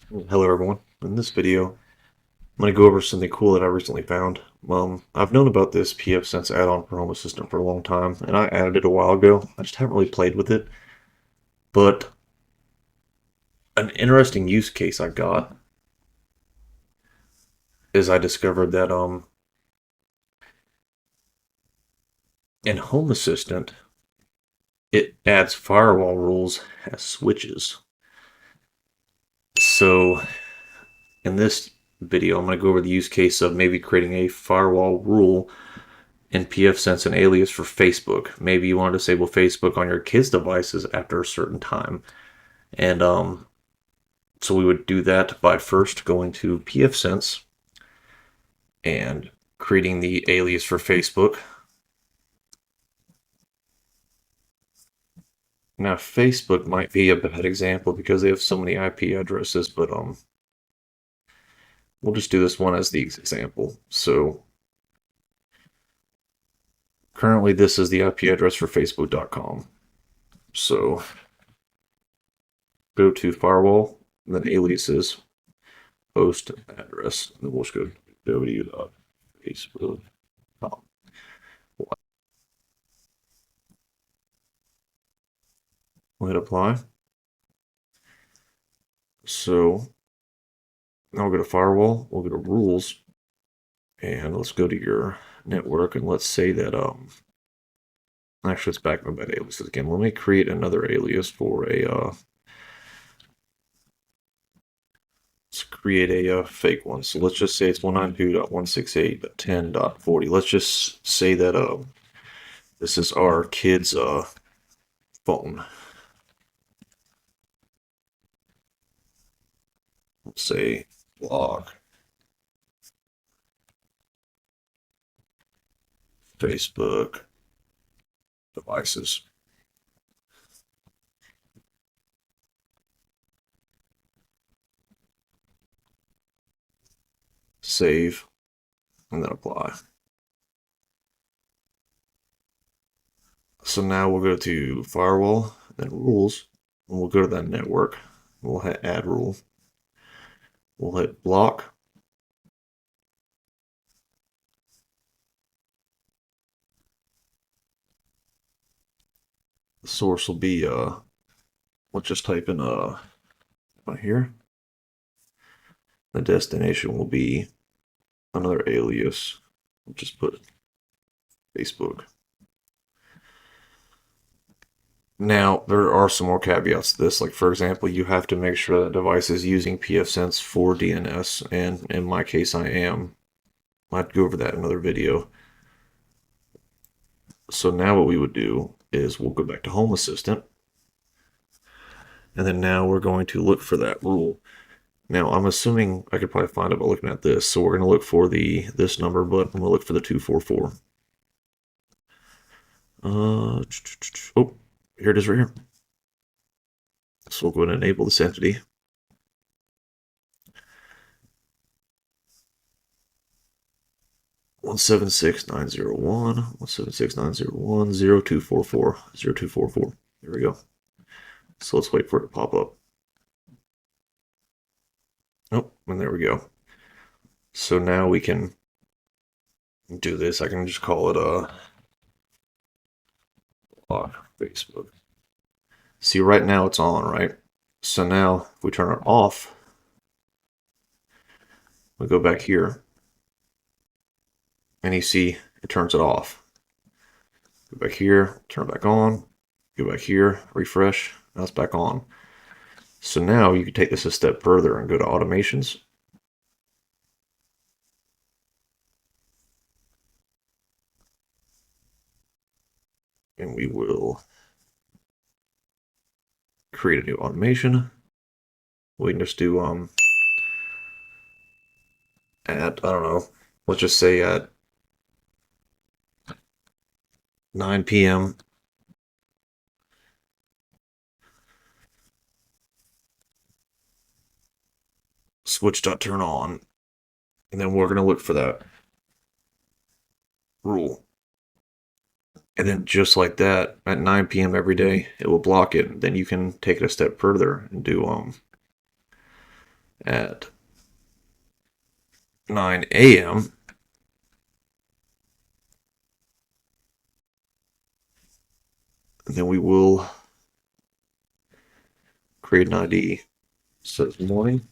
Hello everyone. In this video, I'm going to go over something cool that I recently found. I've known about this pfSense add-on for Home Assistant for a long time, and I added it a while ago. I just haven't really played with it. But an interesting use case I got is I discovered that in Home Assistant, it adds firewall rules as switches. So in this video, I'm going to go over the use case of maybe creating a firewall rule in pfSense an alias for Facebook. Maybe you want to disable Facebook on your kids' devices after a certain time. And so we would do that by first going to pfSense and creating the alias for Facebook. Now, Facebook might be a bad example because they have so many IP addresses, but we'll just do this one as the example. So currently this is the IP address for facebook.com. So go to firewall, and then aliases, host address, and then we'll just go www.facebook.com. We'll hit apply. So now we'll go to firewall, we'll go to rules, and let's go to your network, and let's say that actually it's back by aliases again. Let me create another alias for a let's create a fake one. So let's just say it's 192.168.10.40. Let's just say that this is our kid's phone. Let's say blog Facebook devices. Save, and then apply. So now we'll go to firewall, then rules, and we'll go to that network. We'll hit add rule. We'll hit block. The source will be let's just type in right here. The destination will be another alias. We'll just put Facebook. Now, there are some more caveats to this. Like, for example, you have to make sure that device is using pfSense for DNS, and in my case, I am. I'd go over that in another video. So now what we would do is we'll go back to Home Assistant, and then now we're going to look for that rule. Now, I'm assuming I could probably find it by looking at this. So we're going to look for this number, but I'm going to look for the 244. Oh, here it is right here. So we'll go ahead and enable this entity. One 176.901.176.901.0244. There we go. So let's wait for it to pop up. Oh, and there we go. So now we can do this. I can just call it lock Facebook. See, right now it's on, right? So now if we turn it off, we go back here, and you see it turns it off. Go back here, turn it back on, go back here, refresh, now it's back on. So now you can take this a step further and go to automations. And we will create a new automation. We can just do at, I don't know, let's just say at 9 p.m. switch.turn on, and then we're going to look for that rule. And then just like that, at 9 p.m. every day, it will block it. Then you can take it a step further and do at 9 a.m. And then we will create an ID. Says morning.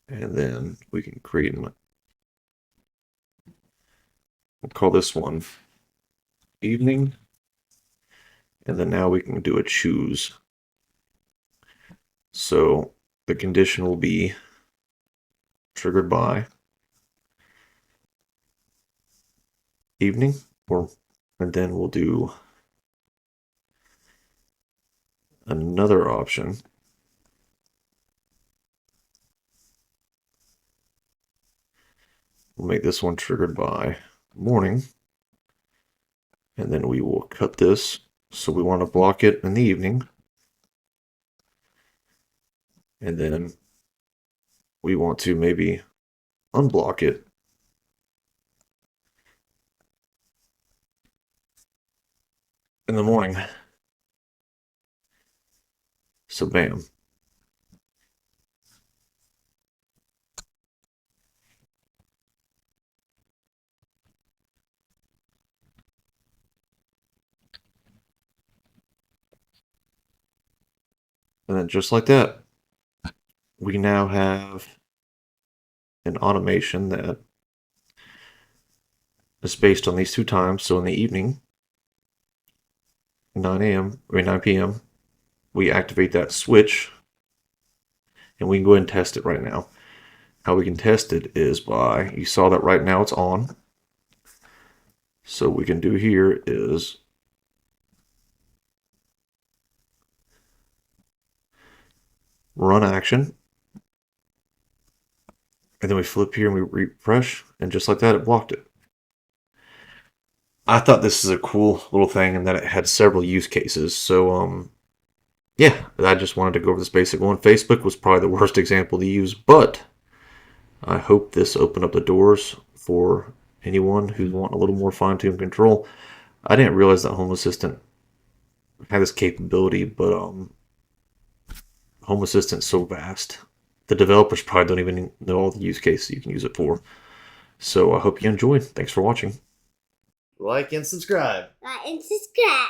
And then we can create an, we'll call this one evening. And then now we can do a choose. So the condition will be triggered by evening, and then we'll do another option. We'll make this one triggered by morning, and then we will cut this. So we want to block it in the evening, and then we want to maybe unblock it in the morning. So bam. And then just like that, we now have an automation that is based on these two times. So in the evening, 9 p.m., we activate that switch, and we can go ahead and test it right now. How we can test it is by, you saw that right now it's on. So what we can do here is run action, and then we flip here and we refresh, and just like that, it blocked it. I thought this is a cool little thing and that it had several use cases. So, yeah, I just wanted to go over this basic one. Facebook was probably the worst example to use, but I hope this opened up the doors for anyone who's wanting a little more fine-tuned control. I didn't realize that Home Assistant had this capability, but Home Assistant's so vast. The developers probably don't even know all the use cases you can use it for. So I hope you enjoyed. Thanks for watching. Like and subscribe. Like and subscribe.